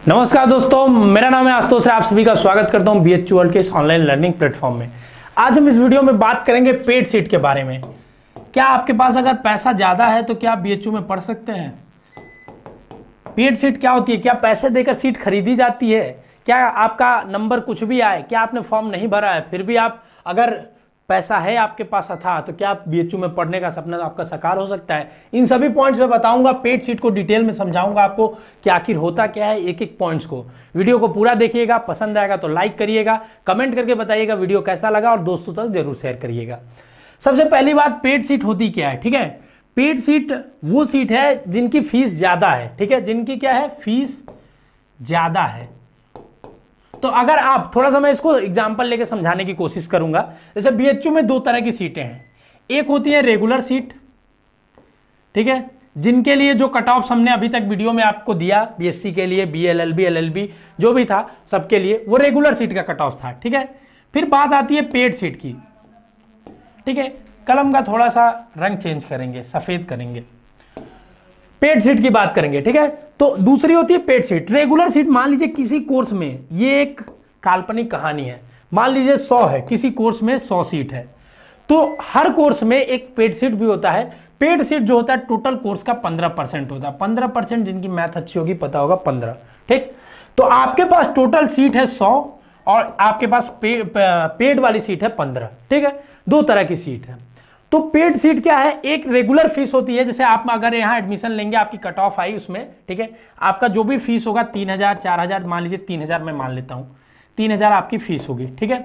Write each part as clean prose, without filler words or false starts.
नमस्कार दोस्तों, मेरा नाम है आशुतोष। आप सभी का स्वागत करता हूं बीएचयू वर्ल्ड के इस ऑनलाइन लर्निंग प्लेटफॉर्म में। आज हम इस वीडियो में बात करेंगे पेड सीट के बारे में। क्या आपके पास अगर पैसा ज़्यादा है तो क्या आप बीएचयू में पढ़ सकते हैं? पेड सीट क्या होती है? क्या पैसे देकर सीट खरीदी जाती है? क्या आपका नंबर कुछ भी आए, क्या आपने फॉर्म नहीं भरा है फिर भी आप अगर पैसा है आपके पास था तो क्या आप बीएचयू में पढ़ने का सपना आपका साकार हो सकता है? इन सभी पॉइंट्स में बताऊंगा, पेड सीट को डिटेल में समझाऊंगा आपको कि आखिर होता क्या है एक एक पॉइंट्स को। वीडियो को पूरा देखिएगा, पसंद आएगा तो लाइक करिएगा, कमेंट करके बताइएगा वीडियो कैसा लगा और दोस्तों तक जरूर शेयर करिएगा। सबसे पहली बात, पेड सीट होती क्या है? ठीक है, पेड सीट वो सीट है जिनकी फीस ज्यादा है। ठीक है, जिनकी क्या है, फीस ज्यादा है। तो अगर आप थोड़ा सा, मैं इसको एग्जांपल लेके समझाने की कोशिश करूंगा। जैसे बीएचयू में दो तरह की सीटें हैं। एक होती है रेगुलर सीट, ठीक है, जिनके लिए जो कट ऑफ हमने अभी तक वीडियो में आपको दिया, बीएससी के लिए, बीएलएलबी, एलएलबी जो भी था सबके लिए वो रेगुलर सीट का कट ऑफ था। ठीक है, फिर बात आती है पेड सीट की। ठीक है, कलम का थोड़ा सा रंग चेंज करेंगे, सफेद करेंगे, पेड सीट की बात करेंगे। ठीक है, तो दूसरी होती है पेड सीट। रेगुलर सीट, मान लीजिए किसी कोर्स में, ये एक काल्पनिक कहानी है, मान लीजिए 100 है, किसी कोर्स में 100 सीट है, तो हर कोर्स में एक पेड सीट भी होता है। पेड सीट जो होता है टोटल कोर्स का 15% होता है। 15%, जिनकी मैथ अच्छी होगी पता होगा 15। ठीक, तो आपके पास टोटल सीट है 100 और आपके पास पेड वाली सीट है 15। ठीक है, दो तरह की सीट है। तो पेड सीट क्या है, एक रेगुलर फीस होती है। जैसे आप अगर यहाँ एडमिशन लेंगे, आपकी कट ऑफ आई उसमें, ठीक है, आपका जो भी फीस होगा 3000, 4000, मान लीजिए 3000 मैं मान लेता हूँ, 3000 आपकी फीस होगी। ठीक है,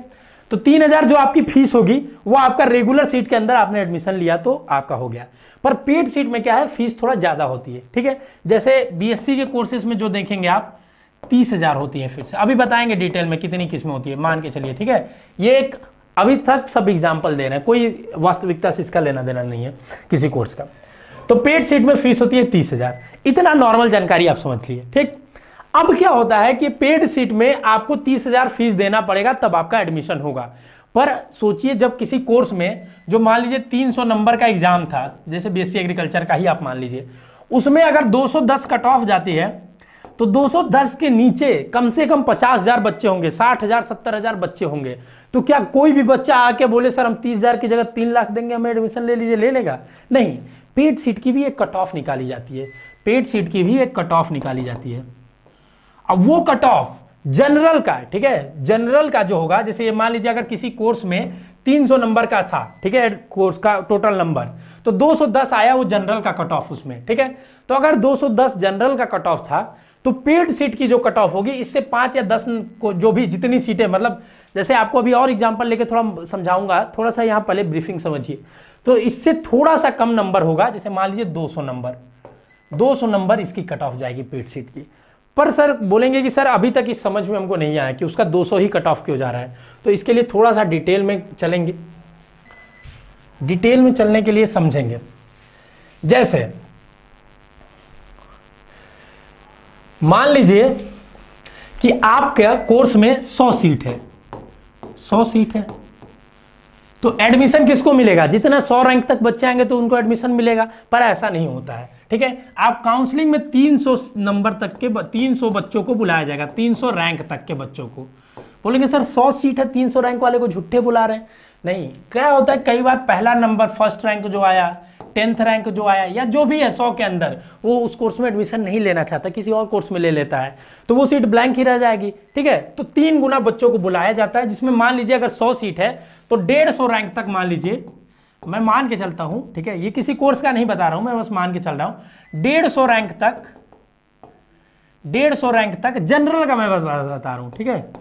तो 3000 जो आपकी फीस होगी वो आपका रेगुलर सीट के अंदर आपने एडमिशन लिया तो आपका हो गया। पर पेड सीट में क्या है, फीस थोड़ा ज्यादा होती है। ठीक है, जैसे बीएससी के कोर्सेज में जो देखेंगे आप 30,000 होती है। फिर से अभी बताएंगे डिटेल में कितनी किस्में होती है, मान के चलिए। ठीक है, ये एक अभी तक सब एग्जाम्पल दे रहे हैं, कोई वास्तविकता से इसका लेना देना नहीं है किसी कोर्स का। तो पेड सीट में फीस होती है 30,000। इतना नॉर्मल जानकारी आप समझ लिए। ठीक, अब क्या होता है कि पेड सीट में आपको 30,000 फीस देना पड़ेगा तब आपका एडमिशन होगा। पर सोचिए, जब किसी कोर्स में जो मान लीजिए 300 नंबर का एग्जाम था, जैसे बीएससी एग्रीकल्चर का ही आप मान लीजिए, उसमें अगर 210 कट ऑफ जाती है तो 210 के नीचे कम से कम 50,000 बच्चे होंगे, 60,000, 70,000 बच्चे होंगे। तो क्या कोई भी बच्चा आके बोले सर हम 30,000 की जगह 3 लाख देंगे, हमें एडमिशन ले लीजिए, ले लेगा? नहीं, पेड सीट की भी एक कट ऑफ निकाली जाती है। पेड सीट की भी एक कट ऑफ निकाली जाती है। अब वो कट ऑफ जनरल का है। ठीक है, जनरल का जो होगा, जैसे ये मान लीजिए अगर किसी कोर्स में 300 नंबर का था, ठीक है, कोर्स का टोटल नंबर, तो 210 आया वो जनरल का कट ऑफ उसमें। ठीक है, तो अगर 210 जनरल का कट ऑफ था तो पेड सीट की जो कट ऑफ होगी, इससे 5 या 10 को जो भी जितनी सीटें, मतलब जैसे आपको अभी और एग्जांपल लेके थोड़ा समझाऊंगा, थोड़ा सा यहाँ पहले ब्रीफिंग समझिए। तो इससे थोड़ा सा कम नंबर होगा, जैसे मान लीजिए 200 नंबर इसकी कट ऑफ जाएगी पेड सीट की। पर सर बोलेंगे कि सर अभी तक इस समझ में हमको नहीं आया कि उसका 200 ही कट ऑफ क्यों जा रहा है। तो इसके लिए थोड़ा सा डिटेल में चलेंगे, डिटेल में चलने के लिए समझेंगे। जैसे मान लीजिए कि आपके कोर्स में 100 सीट है, 100 सीट है, तो एडमिशन किसको मिलेगा? जितना 100 रैंक तक बच्चे आएंगे तो उनको एडमिशन मिलेगा। पर ऐसा नहीं होता है। ठीक है, आप काउंसलिंग में 300 नंबर तक के 300 बच्चों को बुलाया जाएगा, 300 रैंक तक के बच्चों को। बोलेंगे सर 100 सीट है, 300 रैंक वाले को झूठे बुला रहे हैं। नहीं, क्या होता है, कई बार पहला नंबर, फर्स्ट रैंक जो आया, 10th रैंक जो आया, या जो भी है 100 के अंदर, वो उस कोर्स में एडमिशन नहीं लेना चाहता, किसी और कोर्स में ले लेता है, तो वो सीट ब्लैंक ही रह जाएगी। ठीक है, तो 3 गुना बच्चों को बुलाया जाता है, जिसमें मान लीजिए अगर 100 सीट है तो 150 रैंक तक, मान लीजिए, मैं मान के चलता हूं, ठीक है, ये किसी कोर्स का नहीं बता रहा हूं, मैं बस मान के चल रहा हूं, 150 रैंक तक, 150 रैंक तक जनरल का मैं बस बता रहा हूं। ठीक है,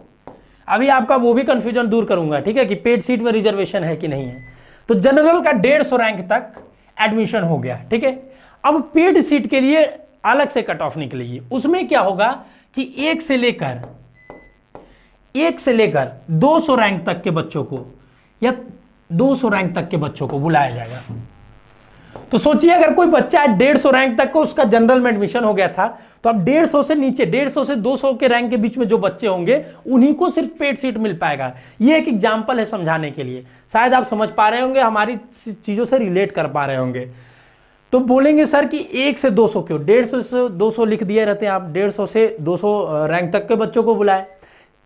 अभी आपका वो भी कंफ्यूजन दूर करूंगा, ठीक है, कि पेड सीट में रिजर्वेशन है कि नहीं है। तो जनरल का 150 रैंक तक एडमिशन हो गया। ठीक है, अब पेड सीट के लिए अलग से कट ऑफ निकलेगी। उसमें क्या होगा कि 1 से लेकर 200 रैंक तक के बच्चों को, या 200 रैंक तक के बच्चों को बुलाया जाएगा। तो सोचिए, अगर कोई बच्चा 150 रैंक तक को उसका जनरल में एडमिशन हो गया था, तो अब 150 से नीचे, 150 से 200 के रैंक के बीच में जो बच्चे होंगे उन्हीं को सिर्फ पेड सीट मिल पाएगा। ये एक एग्जांपल है समझाने के लिए, शायद आप समझ पा रहे होंगे, हमारी चीजों से रिलेट कर पा रहे होंगे। तो बोलेंगे सर कि 1 से 200 क्यों, 150 से 200 लिख दिए रहते हैं आप, 150 से 200 रैंक तक के बच्चों को बुलाए।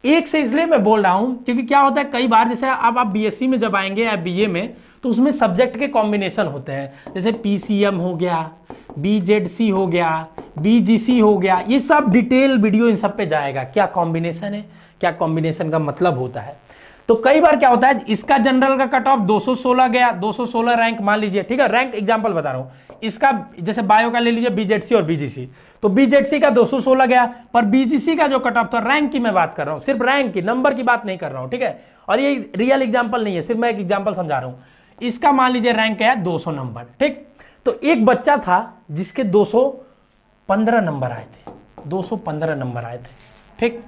1 से इसलिए मैं बोल रहा हूं क्योंकि क्या होता है कई बार, जैसे अब आप बीएससी में जब आएंगे या बीए में, तो उसमें सब्जेक्ट के कॉम्बिनेशन होते हैं, जैसे पीसीएम हो गया, बीजेडसी हो गया, बीजीसी हो गया, ये सब डिटेल वीडियो इन सब पे जाएगा, क्या कॉम्बिनेशन है, क्या कॉम्बिनेशन का मतलब होता है। तो कई बार क्या होता है, इसका जनरल का कट ऑफ 216 गया, 216 रैंक मान लीजिए, ठीक है, रैंक एग्जांपल बता रहा हूं, इसका जैसे बायो का ले लीजिए बीजेडसी और बीजीसी, तो बीजेडसी का 216 गया, पर बीजीसी का जो कट ऑफ था, रैंक की मैं बात कर रहा हूं, सिर्फ रैंक की, नंबर की बात नहीं कर रहा हूं, ठीक है, और ये रियल एग्जाम्पल नहीं है, सिर्फ मैं एक एग्जाम्पल समझा रहा हूं। इसका मान लीजिए रैंक है 200 नंबर, ठीक, तो एक बच्चा था जिसके 215 नंबर आए थे, 215 नंबर आए थे, ठीक,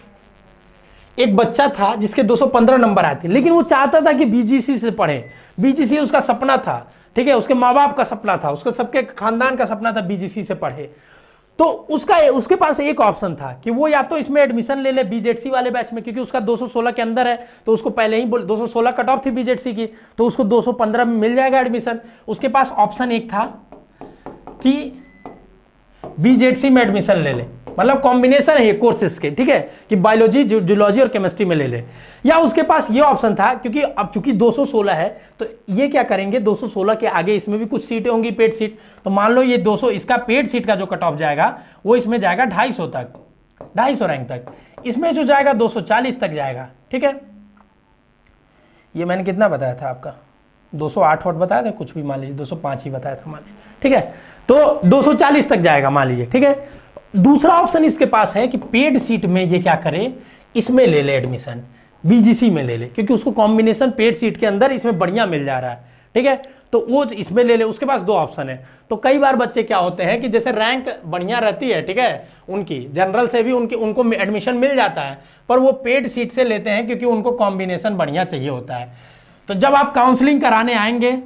एक बच्चा था जिसके 215 नंबर आए थे, लेकिन वो चाहता था कि बीजीसी से पढ़े, बीजीसी उसका सपना था, ठीक है, उसके माँ बाप का सपना था, उसके सबके खानदान का सपना था बीजीसी से पढ़े। तो उसके पास एक ऑप्शन था कि वो या तो इसमें एडमिशन ले ले बीजेडसी वाले बैच में, क्योंकि उसका 216 के अंदर है, तो उसको पहले ही 216 कट ऑफ थी बीजेडसी की, तो उसको 215 में मिल जाएगा एडमिशन। उसके पास ऑप्शन एक था कि बीजेडसी में एडमिशन ले ले, मतलब कॉम्बिनेशन है ये कोर्सेज के, ठीक है, कि बायोलॉजी, जूलॉजी और केमिस्ट्री में ले ले, या उसके पास ये ऑप्शन था, क्योंकि अब चूंकि 216 है तो ये क्या करेंगे, 216 के आगे इसमें भी कुछ सीटें होंगी पेड सीट, तो मान लो ये 200, इसका पेड सीट का जो कट ऑफ जाएगा वो इसमें जाएगा 250 तक, 250 रैंक तक, इसमें जो जाएगा 240 तक जाएगा, ठीक है। ये मैंने कितना बताया था आपका, 208 वोट बताया था, कुछ भी मान लीजिए 205 ही बताया था मान लीजिए, ठीक है, तो 240 तक जाएगा मान लीजिए, ठीक है। दूसरा ऑप्शन इसके पास है कि पेड सीट में ये क्या करे, इसमें ले ले एडमिशन, बीजीसी में ले ले, क्योंकि उसको कॉम्बिनेशन पेड सीट के अंदर इसमें बढ़िया मिल जा रहा है, ठीक है, तो वो इसमें ले ले। उसके पास दो ऑप्शन है। तो कई बार बच्चे क्या होते हैं कि जैसे रैंक बढ़िया रहती है, ठीक है, उनकी जनरल से भी उनको एडमिशन मिल जाता है, पर वो पेड सीट से लेते हैं क्योंकि उनको कॉम्बिनेशन बढ़िया चाहिए होता है। तो जब आप काउंसलिंग कराने आएंगे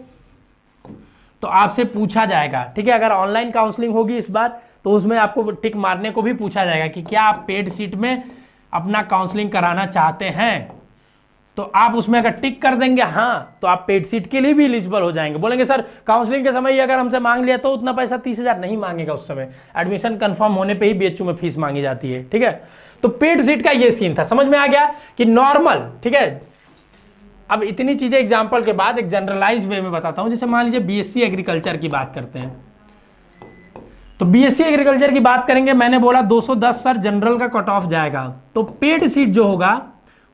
तो आपसे पूछा जाएगा, ठीक है, अगर ऑनलाइन काउंसलिंग होगी इस बार तो उसमें आपको टिक मारने को भी पूछा जाएगा कि क्या आप पेड सीट में अपना काउंसलिंग कराना चाहते हैं। तो आप उसमें अगर टिक कर देंगे हाँ, तो आप पेड सीट के लिए भी एलिजिबल हो जाएंगे। बोलेंगे सर काउंसलिंग के समय ही अगर हमसे मांग लिया तो उतना पैसा 30,000 नहीं मांगेगा, उस समय एडमिशन कंफर्म होने पे ही बीएचयू में फीस मांगी जाती है, ठीक है। तो पेड सीट का ये सीन था, समझ में आ गया कि नॉर्मल, ठीक है। अब इतनी चीजें एग्जाम्पल के बाद एक जनरलाइज वे में बताता हूं। जैसे मान लीजिए बीएससी एग्रीकल्चर की बात करते हैं, तो बीएससी एग्रीकल्चर की बात करेंगे, मैंने बोला 210 सर जनरल का कट ऑफ जाएगा, तो पेड सीट जो होगा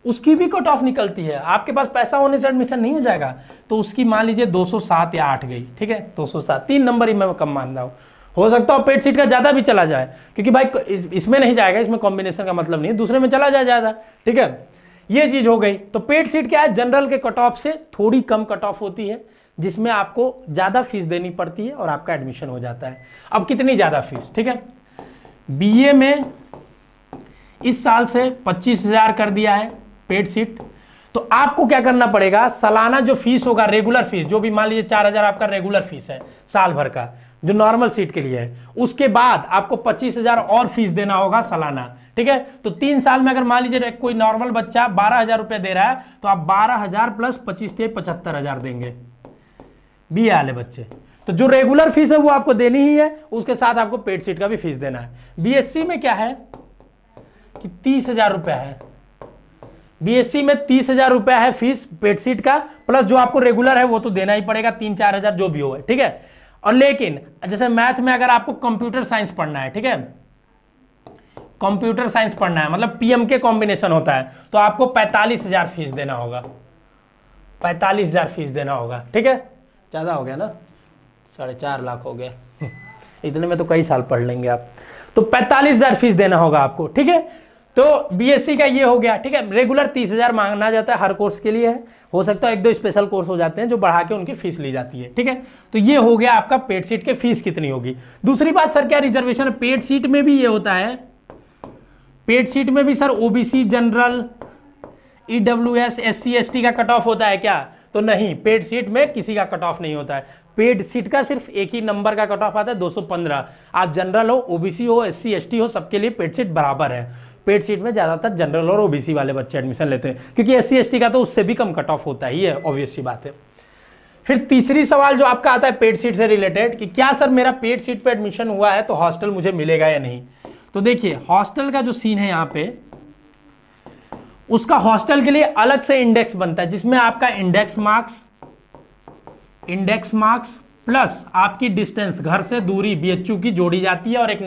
उसकी भी कट ऑफ निकलती है। आपके पास पैसा होने से एडमिशन नहीं हो जाएगा, तो उसकी मान लीजिए 207 या 8 गई, ठीक है, 207, 3 नंबर ही मैं कम मान रहा हूं। हो सकता है पेड सीट का ज्यादा भी चला जाए, क्योंकि भाई इसमें नहीं जाएगा, इसमें कॉम्बिनेशन का मतलब नहीं है, दूसरे में चला जाए ज्यादा, ठीक है। ये चीज हो गई। तो पेड सीट क्या है, जनरल के कट ऑफ से थोड़ी कम कट ऑफ होती है, जिसमें आपको ज्यादा फीस देनी पड़ती है और आपका एडमिशन हो जाता है। अब कितनी ज्यादा फीस, ठीक है, बीए में इस साल से 25,000 कर दिया है पेड सीट। तो आपको क्या करना पड़ेगा, सालाना जो फीस होगा, रेगुलर फीस, जो भी मान लीजिए 4,000 आपका रेगुलर फीस है साल भर का, जो नॉर्मल सीट के लिए है, उसके बाद आपको 25,000 और फीस देना होगा सालाना, ठीक है। तो 3 साल में अगर मान लीजिए कोई नॉर्मल बच्चा 12,000 रुपए दे रहा है, तो आप 12,000 प्लस 25 थे 75,000 देंगे बीए वाले बच्चे। तो जो रेगुलर फीस है वो आपको देनी ही है, उसके साथ आपको पेड सीट का भी फीस देना है। बीएससी में क्या है कि 30,000 रुपया है, बीएससी में 30,000 रुपया है फीस पेड सीट का, प्लस जो आपको रेगुलर है वो तो देना ही पड़ेगा, 3-4 हजार जो भी हो, ठीक है। और लेकिन जैसे मैथ में अगर आपको कंप्यूटर साइंस पढ़ना है, ठीक है, कंप्यूटर साइंस पढ़ना है, मतलब पीएम के कॉम्बिनेशन होता है, तो आपको 45,000 फीस देना होगा, 45,000 फीस देना होगा, ठीक है। ज्यादा हो गया ना, 4.5 लाख हो गया इतने में तो कई साल पढ़ लेंगे आप। तो 45,000 फीस देना होगा आपको, ठीक है। तो बीएससी का ये हो गया, ठीक है। रेगुलर 30,000 मांगना जाता है, हर कोर्स के लिए है, हो सकता है 1-2 स्पेशल कोर्स हो जाते हैं जो बढ़ा के उनकी फीस ली जाती है, ठीक है। तो ये हो गया आपका पेड सीट के फीस कितनी होगी। दूसरी बात सर क्या रिजर्वेशन है, पेड सीट में भी ये होता है, पेड सीट में भी sir OBC, general, EWS, SC, ST का कट ऑफ होता है क्या, तो नहीं, पेड सीट में किसी का कट ऑफ नहीं होता है। पेड सीट का सिर्फ एक ही नंबर का कट ऑफ आता है 215। आप जनरल हो, ओबीसी हो, एससी, एसटी हो, सबके लिए पेड सीट बराबर है। पेड सीट में ज्यादातर जनरल और ओबीसी वाले बच्चे एडमिशन लेते हैं, क्योंकि एससी एसटी का तो उससे भी कम कट ऑफ होता ही है, ऑब्वियस सी बात है। फिर तीसरी सवाल जो आपका आता है पेड सीट से रिलेटेड कि क्या सर मेरा पेड सीट पे एडमिशन हुआ है तो हॉस्टल मुझे मिलेगा या नहीं। तो देखिए हॉस्टल का जो सीन है यहाँ पे, उसका हॉस्टल के लिए अलग से इंडेक्स बनता है जिसमें आपका इंडेक्स मार्क्स प्लस आपकी डिस्टेंस, घर से दूरी बीएचयू की जोड़ी जाती है और एक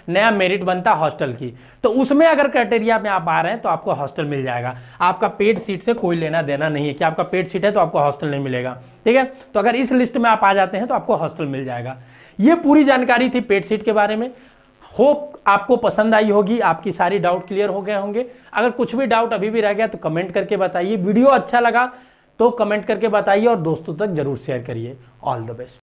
नया मेरिट बनता है हॉस्टल की। तो उसमें अगर क्राइटेरिया में आप आ रहे हैं तो आपको हॉस्टल मिल जाएगा। आपका पेड सीट से कोई लेना देना नहीं है कि आपका पेड सीट है तो आपको हॉस्टल नहीं मिलेगा, ठीक है। तो अगर इस लिस्ट में आप आ जाते हैं तो आपको हॉस्टल मिल जाएगा। ये पूरी जानकारी थी पेड सीट के बारे में। होप आपको पसंद आई होगी, आपकी सारी डाउट क्लियर हो गए होंगे। अगर कुछ भी डाउट अभी भी रह गया तो कमेंट करके बताइए। वीडियो अच्छा लगा तो कमेंट करके बताइए और दोस्तों तक जरूर शेयर करिए। All the best.